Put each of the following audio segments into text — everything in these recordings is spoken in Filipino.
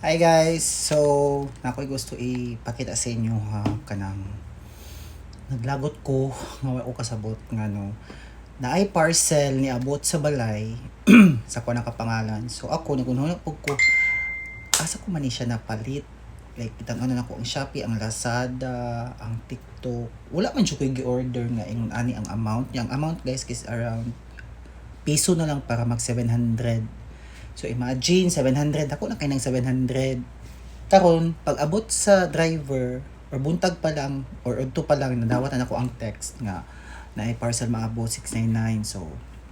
Hi guys! So, nako'y gusto ipakita sa inyo ha, kanang naglagot ko, nga wala ko kasabot nga no, na ay parcel ni abot sa balay sa ko nakapangalan. So ako, nagunahon po ko, asa ko man ni siya napalit. Like, itan na ako ang Shopee, ang Lazada, ang TikTok. Wala man siya ko i-order nga yung ani ang amount. Yung amount guys is around piso na lang para mag 700. So imagine 700 ako na kay ng 700. Karon pag abot sa driver or buntag pa lang or udto pa lang nadawatan ako ang text nga na ay parcel maabot 699. So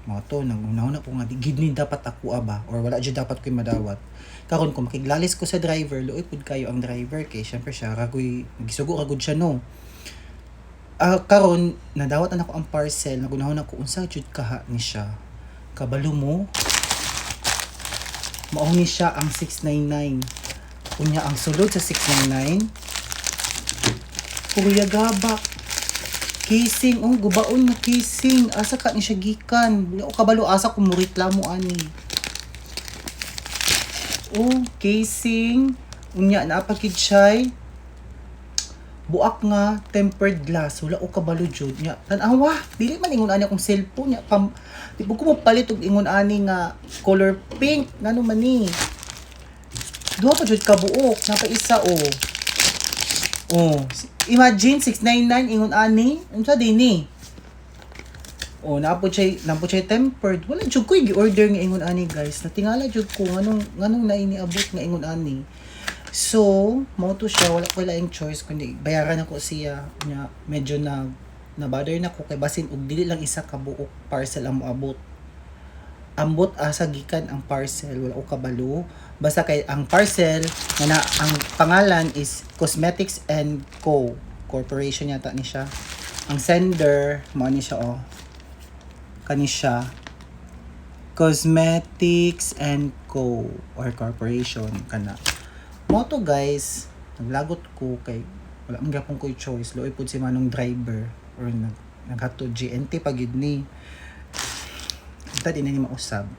mga to nang una po nga di gid ni dapat ako aba or wala jud dapat ko madawat. Karon kung makiglalis ko sa driver, luoy pud kayo ang driver kay syempre siya ragoy gisugo ragud siya no. Karon nadawatan ako ang parcel, nagunahon ako unsa jud kaha ni siya. Kabalo mo, mauni siya ang 699. Unya ang sulod sa 699. Kuya Gabak. Casing, gubaon na casing. Asa ka ni siya gikan. O kabalo asa ko mo reklamo ani. Casing. Unya na pagkid siya. Buak nga tempered glass. Wala o kabalo jud nya. Tanawa, dili man ingon ani akong cellphone nya. Di ko mo palit og ingon ani nga color pink ngano man ni. Duha pa jud ka buok, napa isa imagine 699 ingon ani, unsa dinhi? Napo siya tempered. Wala jud ko gi-order nga ingon ani guys. Natingala jud ko nganong na iniabot nga ingon ani. So, mo to siya, wala ko laing choice kundi bayaran ako siya nya medyo na-bother na ko kay basin og dili lang isa ka buok parcel ang moabot. Ambot asa gikan ang parcel, wala ko kabalo. Basta kay ang parcel na ang pangalan is Cosmetics and Co. Corporation yata ni siya. Ang sender mo ni siya kani siya. Cosmetics and Co. or Corporation kana. Mo to guys, naglagot ko kay wala man gyapon ko choice. Luoy pud si manong driver or naghatod GNT pagid ni. Ita din ni mausab.